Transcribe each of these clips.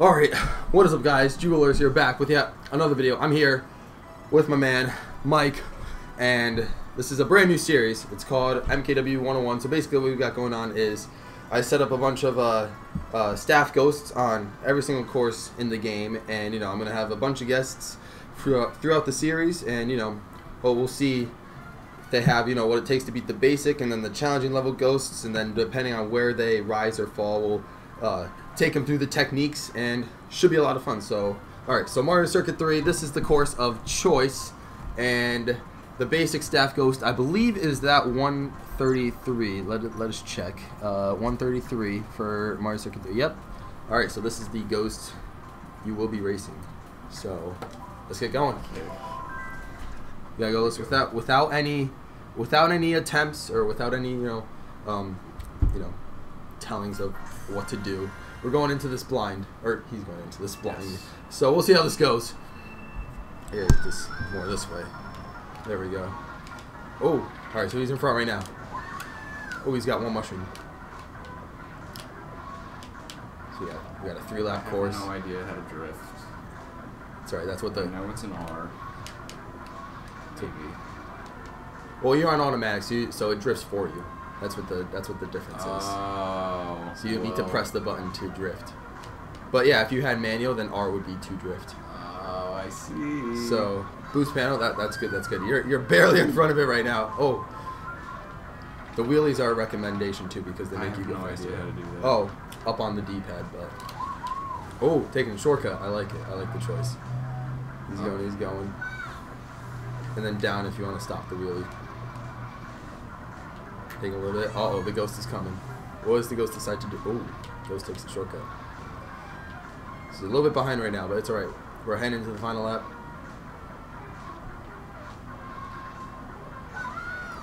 Alright, what is up guys? Jewelers here, back with yet another video. I'm here with my man, Mike, and this is a brand new series. It's called MKW101. So basically what we've got going on is I set up a bunch of staff ghosts on every single course in the game, and I'm going to have a bunch of guests throughout the series, and we'll see if they have what it takes to beat the basic and then the challenging level ghosts, and then depending on where they rise or fall, we'll take them through the techniques, and should be a lot of fun. So alright, so Mario Circuit 3, this is the course of choice, and the basic staff ghost I believe is that 133. Let us check. 133 for Mario Circuit 3. Yep. Alright, so this is the ghost you will be racing. So let's get going. You gotta go this without any attempts or without any tellings of what to do. We're going into this blind, or he's going into this blind. Yes. So we'll see how this goes. Here, this more this way. There we go. Oh, all right. So he's in front right now. Oh, he's got one mushroom. So we got a 3-lap course. I have no idea how to drift. That's right. That's what the. I know it's an R. Maybe. Well, you're on automatic, so it drifts for you. That's what the difference is. Oh. So you need to press the button to drift. But yeah, if you had manual, then R would be to drift. Oh, I see. So boost panel, that's good. That's good. You're barely in front of it right now. Oh, the wheelies are a recommendation too because they make you go faster. How to do that. Oh, up on the D-pad, but oh, taking a shortcut. I like it. I like the choice. He's going. He's going. And then down if you want to stop the wheelie. Take a little bit. Uh oh, the ghost is coming. What does the ghost decide to do? Oh, ghost takes a shortcut. He's a little bit behind right now, but it's alright. We're heading into the final lap.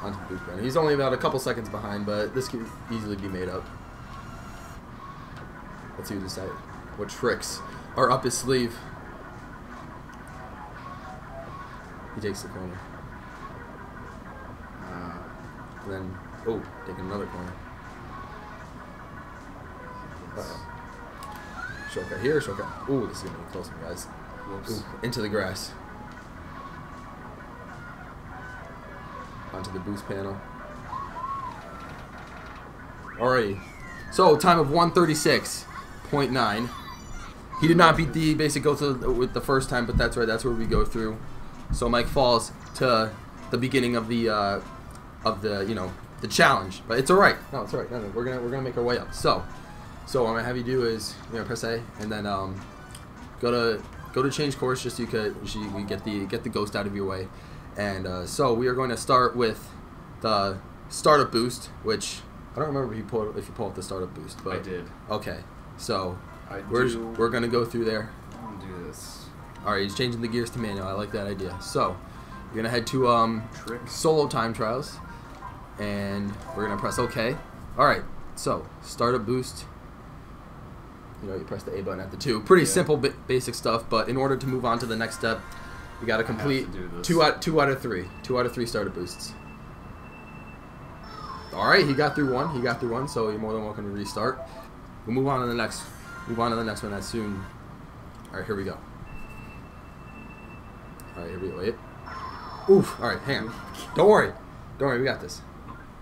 Onto the boost panel. He's only about a couple seconds behind, but this could easily be made up. Let's see who decides. What tricks are up his sleeve? He takes the corner. And then, oh, taking another corner. Shortcut here, shortcut. Ooh, this is going to be a close one, guys. Whoops. Ooh, into the grass. Onto the boost panel. Alrighty. So, time of 136.9. He did not beat the basic ghost with the first time, but that's right. That's where we go through. So Mike falls to the beginning of the the challenge, but it's all right. No, it's all right. No, we're gonna make our way up. So what I'm gonna have you do is press A and then go to change course just so you get the ghost out of your way. And so we are going to start with the startup boost, which I don't remember if you pull up the startup boost, but I did. Okay, so we're gonna go through there. I'm gonna do this. Alright, he's changing the gears to manual. I like that idea. So, you're going to head to solo time trials, and we're going to press OK. Alright, so, startup boost. You press the A button at the 2. Pretty simple, basic stuff, but in order to move on to the next step, you got to complete 2 out of 3. 2 out of 3 startup boosts. Alright, he got through one, so you're more than welcome to restart. We'll move on to the next one as soon. Alright, here we go. Alright, here we go. Wait. Oof. Alright, hang on. Don't worry, we got this.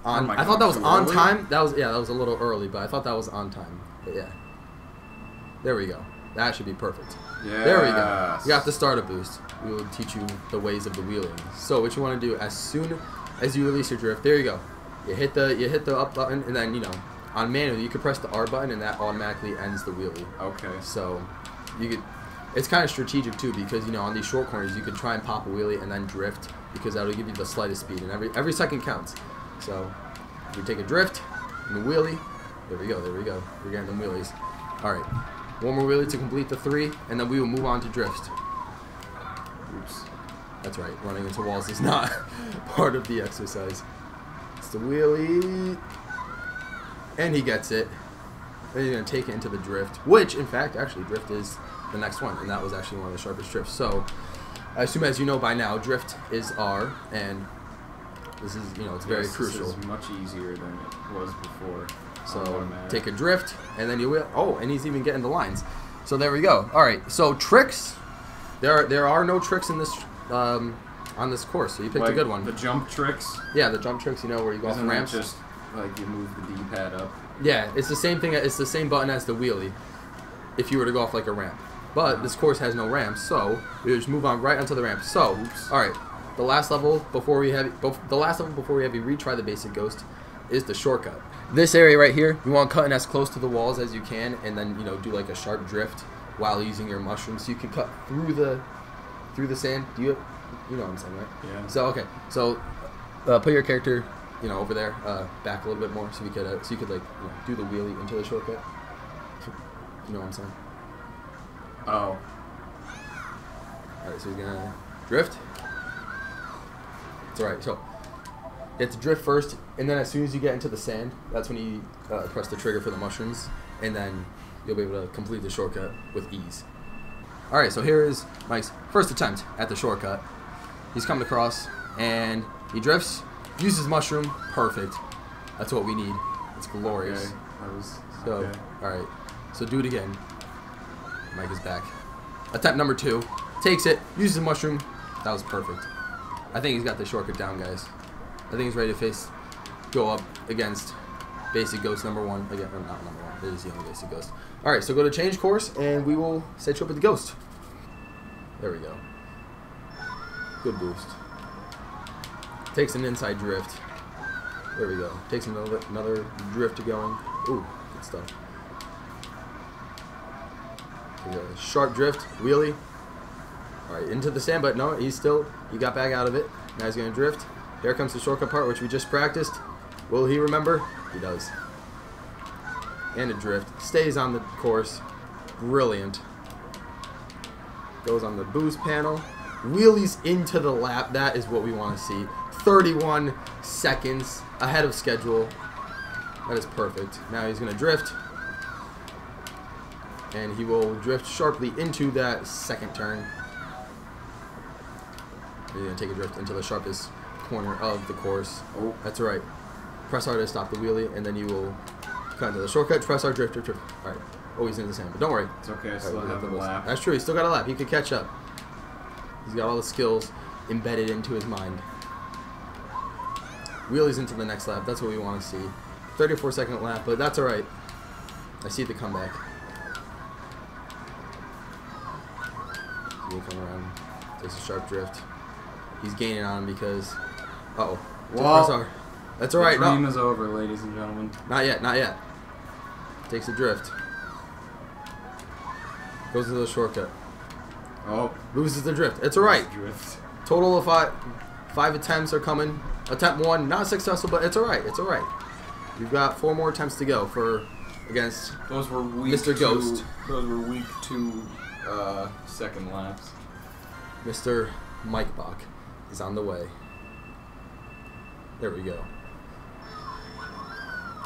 I thought that was on time. That was a little early, but I thought that was on time. But yeah. There we go. That should be perfect. Yeah. There we go. You got the startup boost. We will teach you the ways of the wheeling. So what you want to do as soon as you release your drift, there you go. You hit the up button, and then on manual you can press the R button, and that automatically ends the wheelie. Okay. So you could. It's kind of strategic too because on these short corners you can try and pop a wheelie and then drift because that'll give you the slightest speed, and every second counts. So if you take a drift and a wheelie, there we go. We're getting them wheelies. All right, one more wheelie to complete the 3, and then we will move on to drift. Oops, that's right. Running into walls is not part of the exercise. It's the wheelie, and he gets it. Then he's gonna take it into the drift, which in fact actually drift is the next one, and that was actually one of the sharpest drifts. So I assume, as you know by now, drift is R, and this is it's very crucial. This is much easier than it was before. So take a drift, and then you will. Oh, and he's even getting the lines. So there we go. All right. So tricks. There are no tricks in this on this course. So you picked a good one. The jump tricks. Yeah, the jump tricks. You know where you go off ramps. Just like you move the D-pad up. Yeah, it's the same thing. It's the same button as the wheelie. If you were to go off like a ramp, but this course has no ramps, so we just move on right onto the ramp. So, all right, the last level before we have you retry the basic ghost is the shortcut. This area right here, you want to cut in as close to the walls as you can, and then do like a sharp drift while using your mushrooms, so you can cut through the sand. You know what I'm saying, right? Yeah. So okay, so put your character over there, back a little bit more, so you could like do the wheelie into the shortcut. You know what I'm saying? Oh. Alright, so you're gonna drift. It's alright, so you have to drift first, and then as soon as you get into the sand, that's when you press the trigger for the mushrooms, and then you'll be able to complete the shortcut with ease. Alright, so here is Mike's first attempt at the shortcut. He's coming across, and he drifts, uses mushroom, perfect. That's what we need. It's glorious. Okay. Alright. So do it again. Mike is back. Attempt number 2. Takes it. Uses the mushroom. That was perfect. I think he's got the shortcut down, guys. I think he's ready to go up against basic ghost number 1. Again, or not number 1. It is the only basic ghost. Alright, so go to change course, and we will set you up with the ghost. There we go. Good boost. Takes an inside drift. There we go. Takes another drift going. Ooh, good stuff. Sharp drift, wheelie. Alright, into the sand, but no, he got back out of it. Now he's going to drift. Here comes the shortcut part, which we just practiced. Will he remember? He does. And a drift. Stays on the course. Brilliant. Goes on the boost panel. Wheelies into the lap. That is what we want to see. 31 seconds ahead of schedule. That is perfect. Now he's going to drift. And he will drift sharply into that second turn. He's going to take a drift into the sharpest corner of the course. Oh. That's right. Press R to stop the wheelie, and then you will cut into the shortcut. Press R, drift, drift, drift. Alright. Oh, he's in the sand, but don't worry. It's okay, I still have a lap. That's true, he's still got a lap. He could catch up. He's got all the skills embedded into his mind. Wheelies into the next lap. That's what we want to see. 34-second lap, but that's alright. I see the comeback. He'll come around, takes a sharp drift. He's gaining on him because... Uh-oh. Well, that's alright. The dream is over, ladies and gentlemen. Not yet, not yet. Takes a drift. Goes to the shortcut. Oh. Loses the drift. It's alright. Total of five attempts are coming. Attempt 1, not successful, but it's alright. It's alright. You've got 4 more attempts to go against those were weak Mr. Ghost. Those were weak 2 second laps. Mr. Mike Bach is on the way. There we go.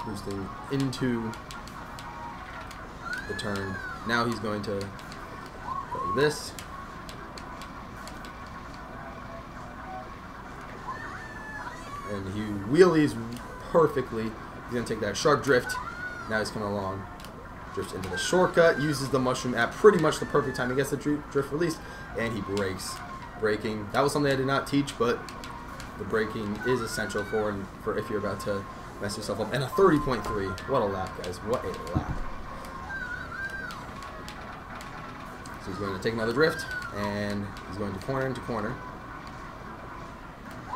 Boosting into the turn. Now he's going to go like this. And he wheelies perfectly. He's going to take that sharp drift. Now he's coming along. Drifts into the shortcut. Uses the mushroom at pretty much the perfect time. He gets the drift released. And he brakes. Braking. That was something I did not teach, but the braking is essential for if you're about to mess yourself up. And a 30.3. What a lap, guys. What a lap. So he's going to take another drift. And he's going to corner into corner.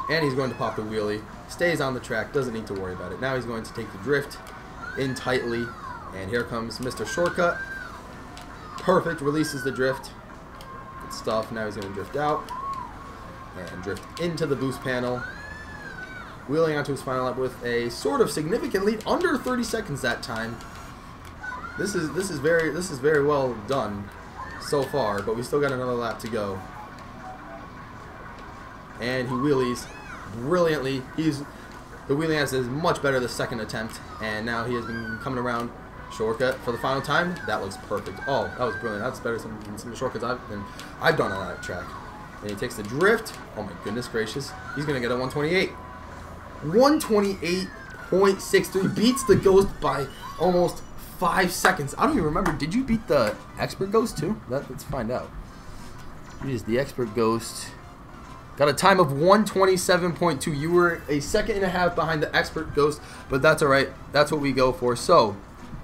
And he's going to pop the wheelie. Stays on the track. Doesn't need to worry about it. Now he's going to take the drift in tightly. And here comes Mr. Shortcut. Perfect. Releases the drift. Good stuff. Now he's going to drift out. And drift into the boost panel. Wheeling onto his final lap with a sort of significant lead. Under 30 seconds that time. This is very well done so far. But we still got another lap to go. And he wheelies brilliantly. The wheelie answer is much better the second attempt, and now he has been coming around shortcut for the final time. That looks perfect. Oh, that was brilliant. That's better than some of the shortcuts I've done on that track. And he takes the drift. Oh my goodness gracious. He's gonna get a 128. 128.63 beats the Ghost by almost 5 seconds. I don't even remember. Did you beat the Expert Ghost too? Let's find out. Jeez, the Expert Ghost got a time of 1:27.2. You were a second and a half behind the Expert Ghost, but that's all right. That's what we go for. So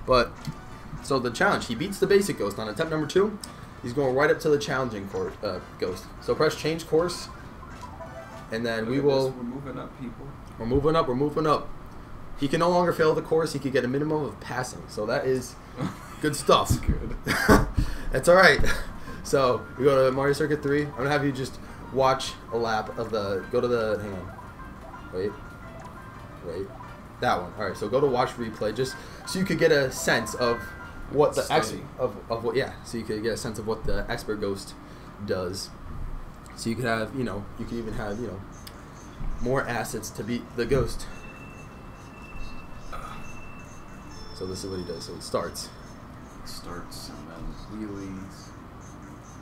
the challenge. He beats the basic Ghost on attempt number 2. He's going right up to the challenging Ghost. So press change course, and then we will. We're moving up, people. We're moving up. We're moving up. He can no longer fail the course. He could get a minimum of passing. So that is good stuff. That's good. That's all right. So we go to Mario Circuit 3. I'm gonna have you just watch a lap of the. Go to the. Hang on. Wait. That one. All right. So go to watch replay, just so you could get a sense of what the of what. Yeah. So you could get a sense of what the Expert Ghost does. So you could have, you could even have, more assets to beat the Ghost. So this is what he does. So he starts. And then wheelies.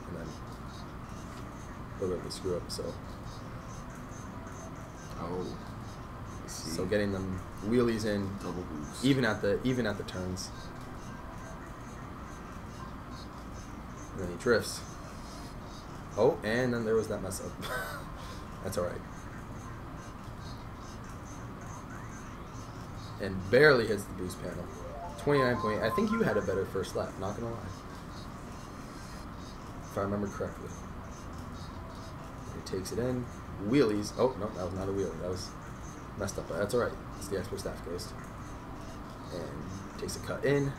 And then a little bit of a screw up. So. Oh. I see. So getting them wheelies in. Double boost. Even at the turns. And then he drifts. Oh, and then there was that mess up. That's alright. And barely hits the boost panel. 29.8. I think you had a better first lap, not gonna lie. If I remember correctly. He takes it in. Wheelies. Oh, no, that was not a wheelie. That was messed up, but that's alright. It's the Expert Staff Ghost. And takes a cut in.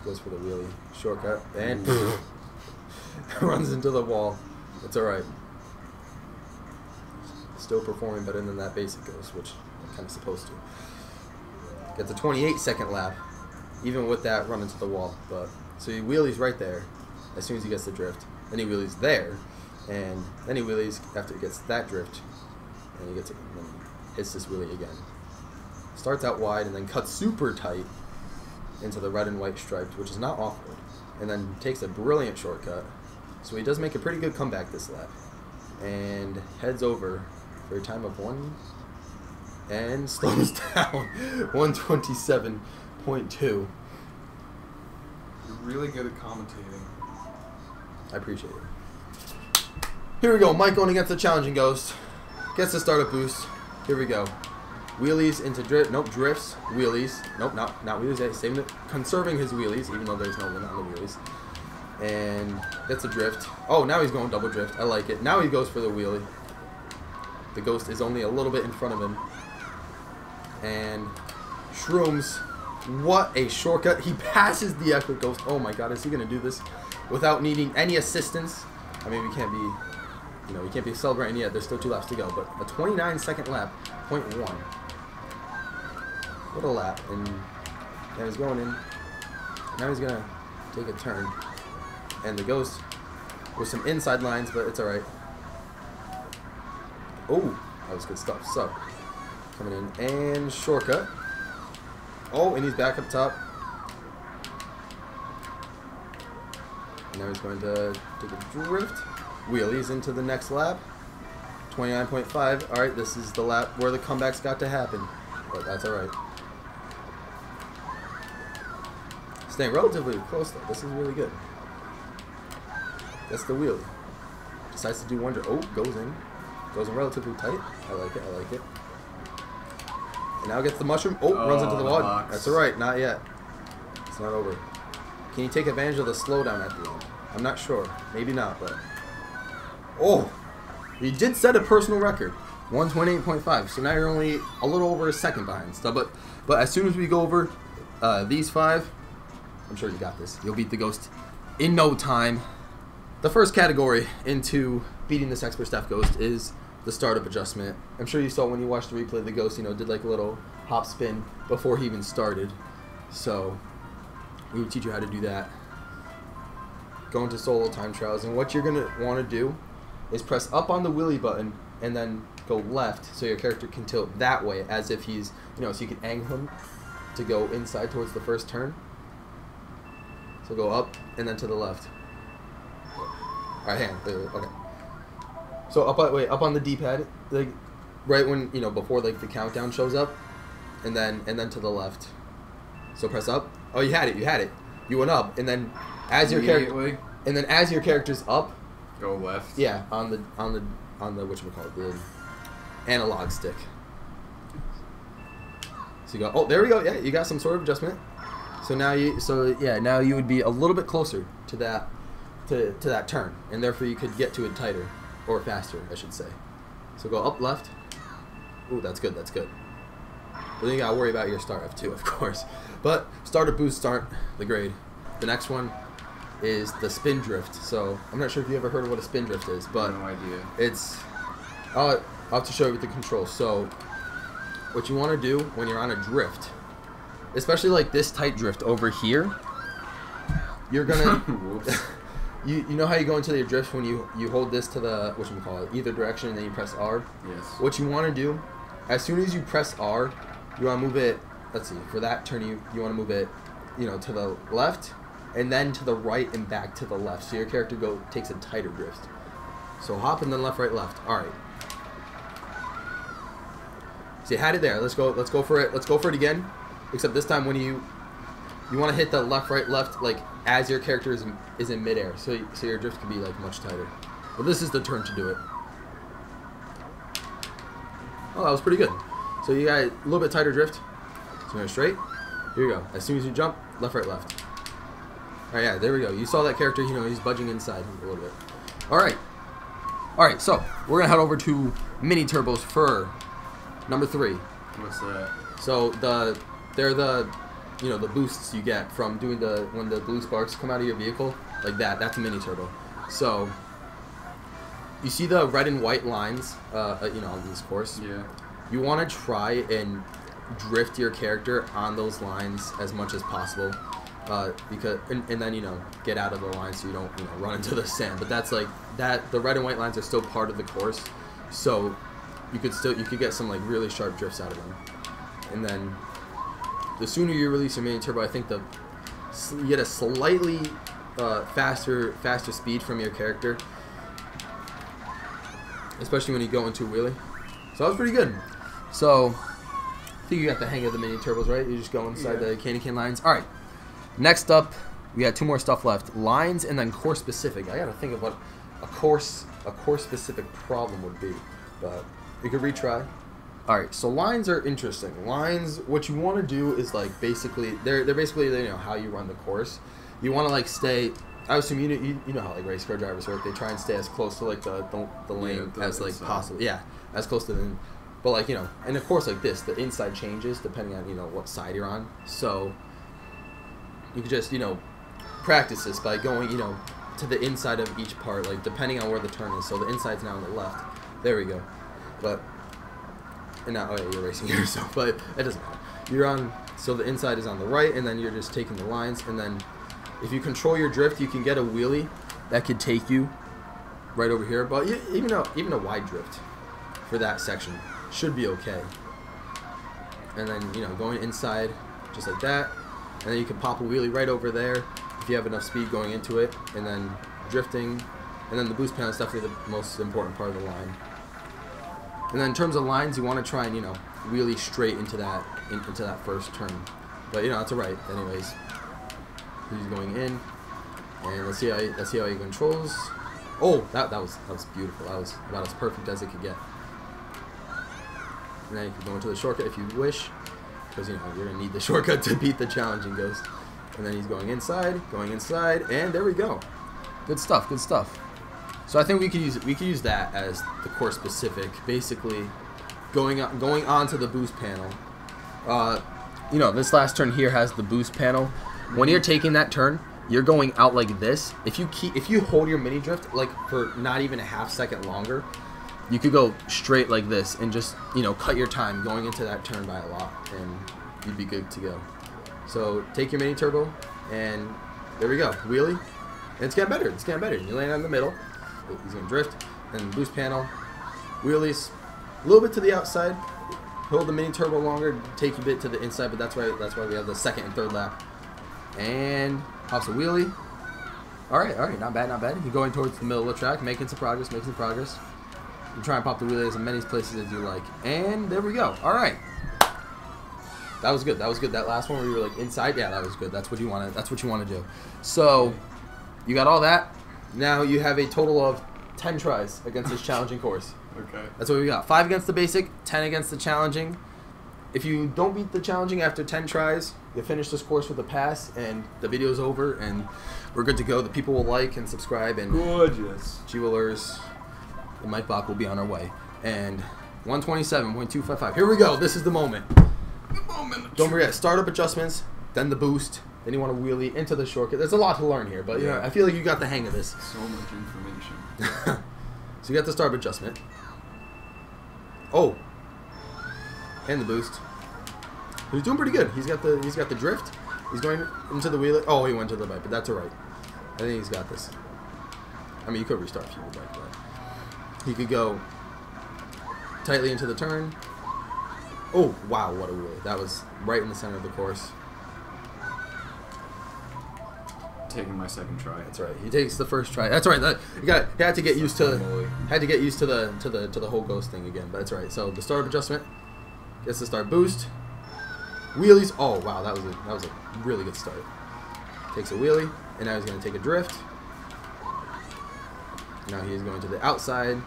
Goes for the wheelie. Shortcut. And runs into the wall. It's alright. Still performing better than that basic Ghost, which I'm kind of supposed to. Gets a 28-second lap, even with that run into the wall. But so he wheelies right there as soon as he gets the drift. Then he wheelies there, and then he wheelies after he gets that drift, and he gets it, and then hits this wheelie again. Starts out wide and then cuts super tight into the red and white striped, which is not off-road, and then takes a brilliant shortcut. So he does make a pretty good comeback this lap, and heads over for a time of 1. And slows down 1:27.2. You're really good at commentating. I appreciate it. Here we go. Mike going against the challenging Ghost. Gets the startup boost. Here we go. Wheelies into drift. Nope, drifts. Wheelies. Nope, not wheelies. Saving it. Conserving his wheelies, even though there's no limit on the wheelies. And gets a drift. Oh, now he's going double drift. I like it. Now he goes for the wheelie. The Ghost is only a little bit in front of him. And Shrooms, what a shortcut. He passes the Expert Ghost. Oh my god, is he going to do this without needing any assistance? I mean, we can't be celebrating yet. There's still 2 laps to go, but a 29-second lap, 0.1. What a lap. And now he's going in. Now he's going to take a turn. And the Ghost with some inside lines, but it's alright. Oh, that was good stuff. So, coming in and shortcut. Oh, and he's back up top. And now he's going to take a drift. Wheelies into the next lap. 29.5. Alright, this is the lap where the comebacks got to happen. But that's alright. Staying relatively close though. This is really good. That's the wheelie. Decides to do one. Oh, goes in. Goes in relatively tight. I like it. I like it. And now gets the mushroom. Oh, runs into the wall. Box. That's alright. Not yet. It's not over. Can you take advantage of the slowdown at the end? I'm not sure. Maybe not, but... Oh! He did set a personal record. 128.5. So now you're only a little over a second behind. So, but as soon as we go over these 5, I'm sure you got this. You'll beat the Ghost in no time. The first category into beating this Expert Staff Ghost is the startup adjustment. I'm sure you saw when you watched the replay, the Ghost, did like a little hop spin before he even started. So we would teach you how to do that. Go into solo time trials, and what you're gonna want to do is press up on the wheelie button and then go left, so your character can tilt that way, as if he's, so you can angle him to go inside towards the first turn. So go up and then to the left. Alright, hang on. Okay. So up on the D-pad, like right when before like the countdown shows up, and then to the left. So press up, Oh, you had it. You had it. You went up, and then as your character, and then as your character's up, go left. Yeah, on the whatchamacallit, the analog stick. So you go. Oh, there we go. Yeah, you got some sort of adjustment. So now now you would be a little bit closer to that to that turn, and therefore you could get to it tighter or faster, I should say. So go up left. Ooh, that's good. That's good. But then you gotta worry about your start F2, of course. But starter boosts aren't the grade. The next one is the spin drift. So I'm not sure if you ever heard of what a spin drift is, but no idea. It's I'll have to show you with the controls. So what you want to do when you're on a drift, especially like this tight drift over here, you're gonna you know how you go into your drift when you hold this to the either direction and then you press R. Yes. What you want to do, as soon as you press R, you want to move it. Let's see, for that turn you want to move it, to the left, and then to the right and back to the left. So your character takes a tighter drift. So hop and then left, right, left. All right. So you had it there. Let's go for it. Let's go for it again. Except this time when you want to hit the left, right, left, like as your character is in midair. So your drift can be like much tighter. But this is the turn to do it. Oh, that was pretty good. So you got a little bit tighter drift. So you're straight. Here you go. As soon as you jump, left, right, left. All right, yeah, there we go. You saw that character. He's budging inside a little bit. All right. All right. So we're gonna head over to mini turbos for number 3. What's that? So they're the the boosts you get from doing when the blue sparks come out of your vehicle like that. That's a mini turbo. So you see the red and white lines, on this course. Yeah. You want to try and drift your character on those lines as much as possible, because and then get out of the line so you don't run into the sand. But that's like that. The red and white lines are still part of the course, so you could get some like really sharp drifts out of them. And then the sooner you release your mini turbo, I think you get a slightly faster speed from your character, especially when you go into a wheelie. So that was pretty good. So I think you got the hang of the mini turbos, right? You just go inside the candy cane lines. All right. Next up, we got 2 more stuff left: lines and then course specific. I gotta think of what a course specific problem would be, but you could retry. All right. So lines are interesting. Lines, what you want to do is like basically they're basically how you run the course. You want to like stay. I assume you know how like race car drivers work. They try and stay as close to like the lane as like possible. Yeah, as close to the. But like and of course like this, the inside changes depending on what side you're on. So you could just practice this by going to the inside of each part, like depending on where the turn is. So the inside's now on the left. There we go. But and now you're racing yourself, but it doesn't matter. You're on. So the inside is on the right, and then you're just taking the lines, and then if you control your drift, you can get a wheelie that could take you right over here. But even a wide drift for that section should be okay. And then going inside just like that, and then you can pop a wheelie right over there if you have enough speed going into it, and then drifting, and then the boost panel is definitely the most important part of the line. And then in terms of lines, you want to try and wheelie straight into that first turn. But that's alright. Anyways, he's going in, and let's see how he controls. Oh, that was beautiful. That was about as perfect as it could get. And then you can go into the shortcut if you wish, because you're gonna need the shortcut to beat the challenging ghost. And then he's going inside, and there we go. Good stuff. Good stuff. So I think we could use that as the course specific. Basically, going on to the boost panel. This last turn here has the boost panel. When you're taking that turn, you're going out like this. If you hold your mini drift like for not even a half second longer, you could go straight like this and just cut your time going into that turn by a lot, and you'd be good to go. So take your mini turbo, and there we go, wheelie, and it's getting better. It's getting better. You land on the middle. He's gonna drift, and boost panel, wheelies, a little bit to the outside. Hold the mini turbo longer, take you a bit to the inside, but that's why we have the second and third lap. And hops a wheelie. All right, not bad. You're going towards the middle of the track, making some progress. You try and pop the wheelie as many places as you like, and there we go. All right, That was good. That was good. That last one where you were like inside, yeah, that was good. That's what you want to. That's what you want to do. So, you got all that. Now you have a total of 10 tries against this challenging course. Okay. That's what we got. 5 against the basic, 10 against the challenging. If you don't beat the challenging after 10 tries, you finish this course with a pass, and the video's over, and we're good to go. The people will like and subscribe, and gorgeous. Jewelers, and Mike Bach will be on our way. And 127.255. Here we go. This is the moment. Don't forget, startup adjustments, then the boost, then you want to wheelie into the shortcut. There's a lot to learn here, but you know, I feel like you got the hang of this. So much information. So you got the startup adjustment. Oh. And the boost. He's doing pretty good. He's got the drift. He's going into the wheelie. Oh, he went to the bike, but that's alright. I think he's got this. I mean, you could restart if you would like, but he could go tightly into the turn. Oh, wow, what a wheelie. That was right in the center of the course. Taking my second try. That's right. He takes the first try. That's right. He had to get used to the whole ghost thing again, but that's right. So the startup adjustment gets the start boost. Wheelies. Oh wow, that was a really good start. Takes a wheelie, and now he's going to take a drift. Now he is going to the outside.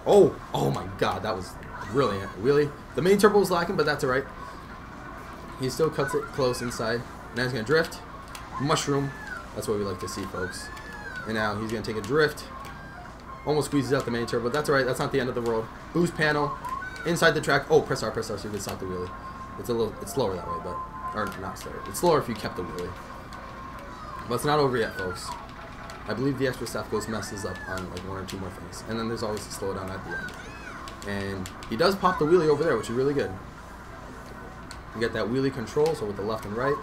Oh my God, that was brilliant. Wheelie. The main turbo was lacking, but that's alright. He still cuts it close inside. Now he's going to drift. Mushroom. That's what we like to see, folks. And now he's going to take a drift. Almost squeezes out the main turbo. That's alright. That's not the end of the world. Boost panel. Inside the track. Oh, press R so you can stop the wheelie. It's slower that way, but... Or not slower. It's slower if you kept the wheelie. But it's not over yet, folks. I believe the extra staff goes messes up on like 1 or 2 more things. And then there's always a slowdown at the end. And he does pop the wheelie over there, which is really good. You get that wheelie control, so with the left and right.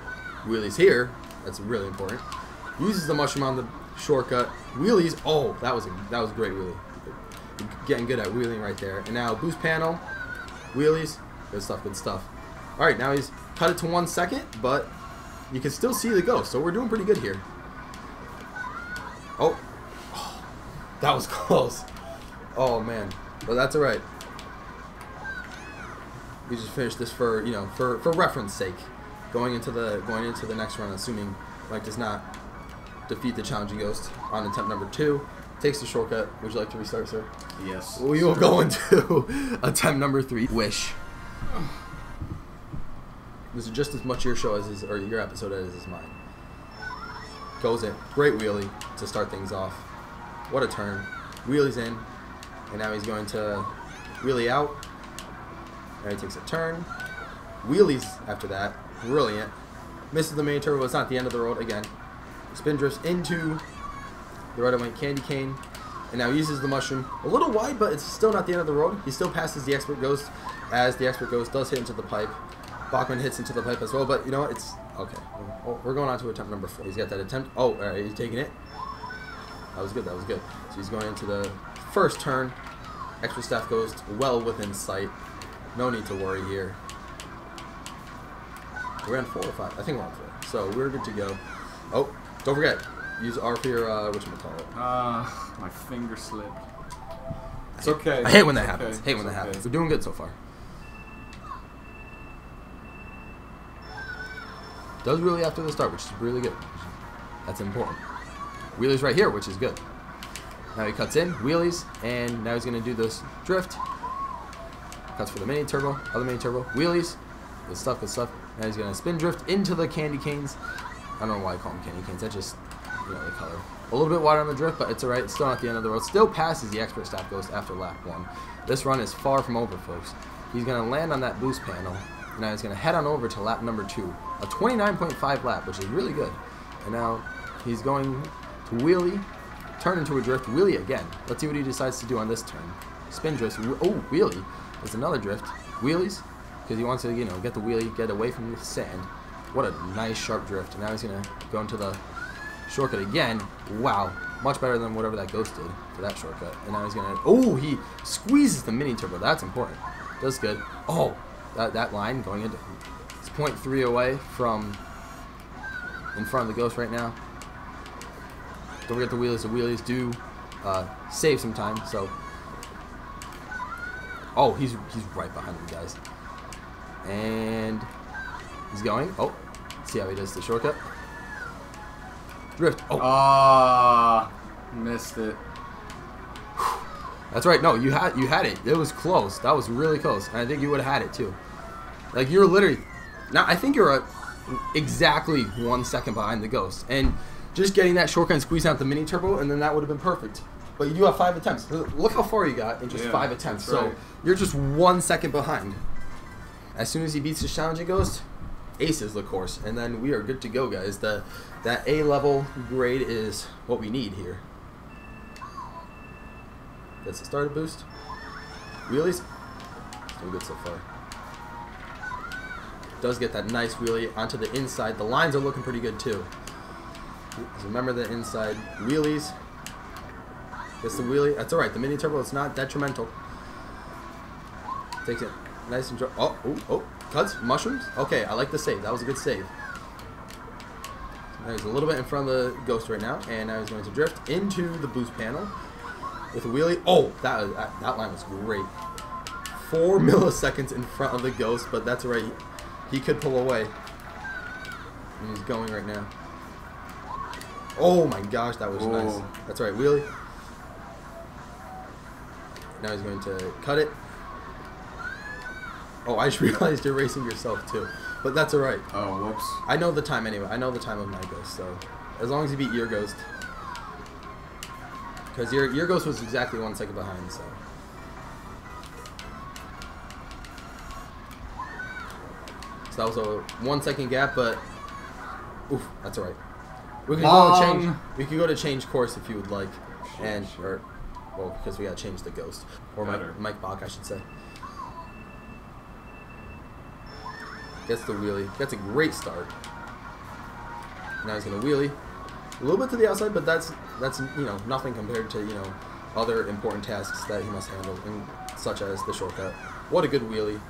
Wheelies here. That's really important. Uses the mushroom on the shortcut. Wheelies. Oh, that was a great wheelie. Getting good at wheeling right there. And now boost panel. Wheelies. Good stuff, good stuff. Alright, now he's cut it to 1 second, but you can still see the ghost, so we're doing pretty good here. Oh, that was close. Oh man, but that's all right. We just finished this for for reference sake, going into the next run, assuming Mike does not defeat the challenging ghost on attempt number 2. Takes the shortcut. Would you like to restart, sir? Yes. We will go into attempt number 3. Wish. This is just as much your show as your episode as is mine. Goes in. Great wheelie to start things off. What a turn. Wheelie's in. And now he's going to wheelie out. Now he takes a turn. Wheelies after that. Brilliant. Misses the main turbo. It's not the end of the road again. Spin drifts into the right and white candy cane. And now uses the mushroom. A little wide, but it's still not the end of the road. He still passes the expert ghost as the expert ghost does hit into the pipe. Bachman hits into the pipe as well, but you know what? It's okay. We're going on to attempt number 4. He's got that attempt. Oh, all right, he's taking it. That was good. That was good. So he's going into the first turn. Extra staff goes well within sight. No need to worry here. We're on 4 or 5. I think we're on 4. So we're good to go. Oh, don't forget. Use R for your whatchamacallit. My finger slipped. It's okay. I hate when that happens. Hate when that happens. We're doing good so far. Does wheelie after the start, which is really good. That's important. Wheelies right here, which is good. Now he cuts in, wheelies, and now he's going to do this drift. Cuts for the mini turbo, other mini turbo, wheelies. Good stuff, good stuff. Now he's going to spin drift into the candy canes. I don't know why I call them candy canes. That's just, the color. A little bit wider on the drift, but it's alright. It's still not the end of the road. Still passes the expert staff ghost after lap 1. This run is far from over, folks. He's going to land on that boost panel. Now he's going to head on over to lap number 2. A 29.5 lap, which is really good. And now he's going to wheelie, turn into a drift, wheelie again. Let's see what he decides to do on this turn. Spin drift. Oh, wheelie. There's another drift. Wheelies, because he wants to, get the wheelie, get away from the sand. What a nice sharp drift. And now he's going to go into the shortcut again. Wow. Much better than whatever that ghost did for that shortcut. And now he's going to... Oh, he squeezes the mini turbo. That's important. That's good. Oh. That line going into, it's 0.3 away from in front of the ghost right now. Don't forget the wheelies. The wheelies do save some time. So, oh, he's right behind you guys. And He's going. Oh, see how he does the shortcut. Drift. Oh. Ah, missed it. That's right. No, you had it. It was close. That was really close. And I think you would have had it too. Like you were literally. Now I think you're exactly 1 second behind the Ghost, and just getting that shortcut and squeezing out the mini turbo, and then that would have been perfect. But you do have 5 attempts. Look how far you got in just 5 attempts. So right. you're just 1 second behind. As soon as he beats his challenging Ghost, aces the course, and then we are good to go, guys. That A level grade is what we need here. That's the starter boost. Wheelies, still good so far. Does get that nice wheelie onto the inside. The lines are looking pretty good too. So remember the inside wheelies. Gets the wheelie. That's alright. The mini turbo is not detrimental. Takes it nice and dry. Oh, cuts, mushrooms. Okay, I like the save. That was a good save. Now he's a little bit in front of the Ghost right now, and now he's going to drift into the boost panel with a wheelie. Oh, that line was great. 4 milliseconds in front of the Ghost, but that's alright. He could pull away. And he's going right now. Oh my gosh, that was nice. That's right, wheelie. Now he's going to cut it. Oh, I just realized you're racing yourself too. But that's alright. Oh, whoops. I know the time anyway. I know the time of my Ghost, so as long as you beat your Ghost. Because your Ghost was exactly 1 second behind, so. So that was a 1 second gap, but oof, that's alright. We can go to change. We can go to change course if you would like, or well, because we gotta change the Ghost or Mike Bach, I should say. Gets the wheelie. Gets a great start. Now he's gonna wheelie a little bit to the outside, but that's nothing compared to other important tasks that he must handle, such as the shortcut. What a good wheelie.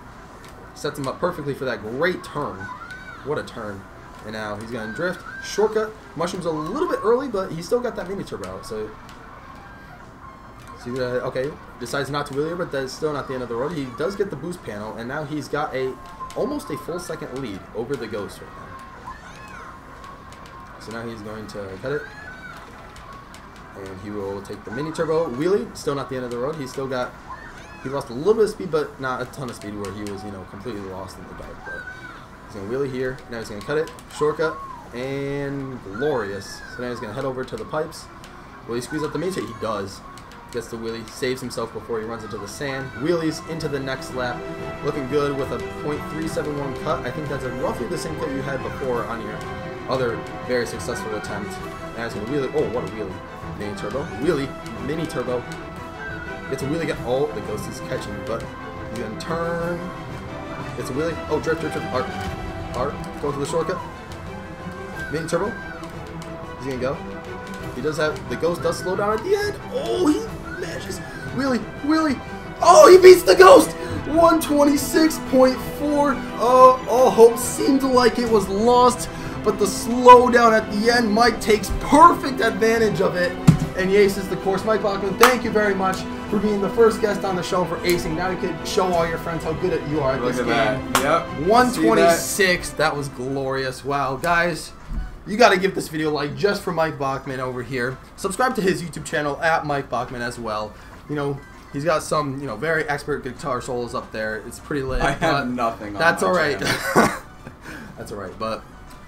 Sets him up perfectly for that great turn. What a turn. And now he's going to drift. Shortcut. Mushrooms a little bit early, but he's still got that mini turbo out. So, okay. Decides not to wheelie, but that's still not the end of the road. He does get the boost panel, and now he's got almost a full second lead over the Ghost right now. So now he's going to cut it. And he will take the mini turbo. Wheelie. Still not the end of the road. He lost a little bit of speed, but not a ton of speed where he was, completely lost in the dark. But he's going to wheelie here. Now he's going to cut it. Shortcut. And glorious. So now he's going to head over to the pipes. Will he squeeze out the mini turbo? He does. Gets the wheelie. Saves himself before he runs into the sand. Wheelies into the next lap. Looking good with a .371 cut. I think that's roughly the same cut you had before on your other very successful attempt. Now he's going to wheelie. Oh, what a wheelie. Mini turbo. Wheelie. Mini turbo. Gets a wheelie again. Oh, the Ghost is catching, but he's going to turn. Gets a wheelie. Oh, drift. Art. Go to the shortcut. Mini turbo. He's going to go. He does have, the Ghost does slow down at the end. Oh, he manages. Wheelie. Oh, he beats the Ghost. 126.4. All hope seemed like it was lost, but the slowdown at the end, Mike takes perfect advantage of it. And he aces the course. Mike Bachman, thank you very much for being the first guest on the show for acing. Now you can show all your friends how good you are at this game. That. Yep. 126. That was glorious. Wow, guys, you got to give this video a like just for Mike Bachman over here. Subscribe to his YouTube channel at Mike Bachman as well. He's got some very expert guitar solos up there. It's pretty lit. I have nothing. That's all right. That's all right. But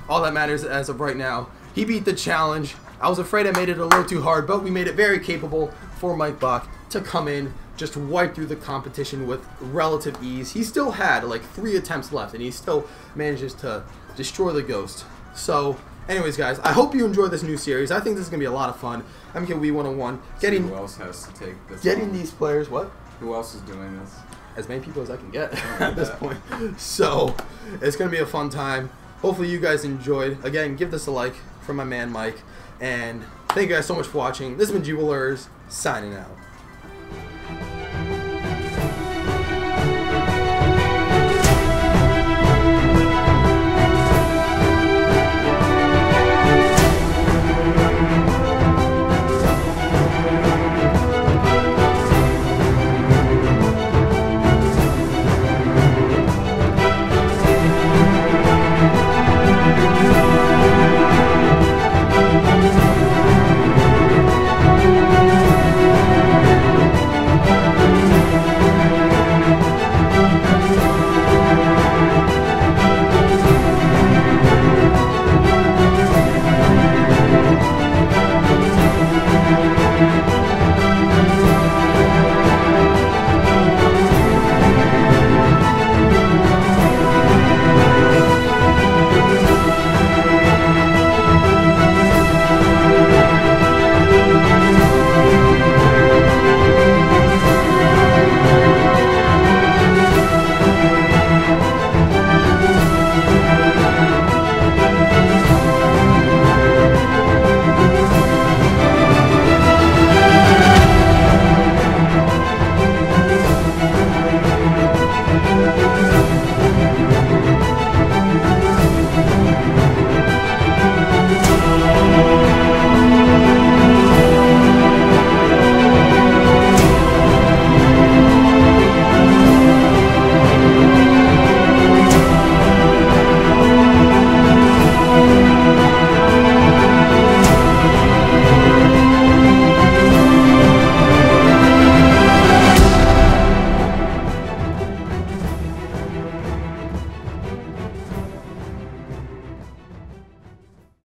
all that matters as of right now, he beat the challenge. I was afraid I made it a little too hard, but we made it very capable for Mike Bach to come in, just wipe through the competition with relative ease. He still had like 3 attempts left, and he still manages to destroy the Ghost. So, anyways, guys, I hope you enjoy this new series. I think this is going to be a lot of fun. MKW101. Who else has to take this? Getting these players, what? Who else is doing this? As many people as I can get at this point. So, it's going to be a fun time. Hopefully you guys enjoyed. Again, give this a like from my man Mike. And thank you guys so much for watching. This has been Jewelers, signing out.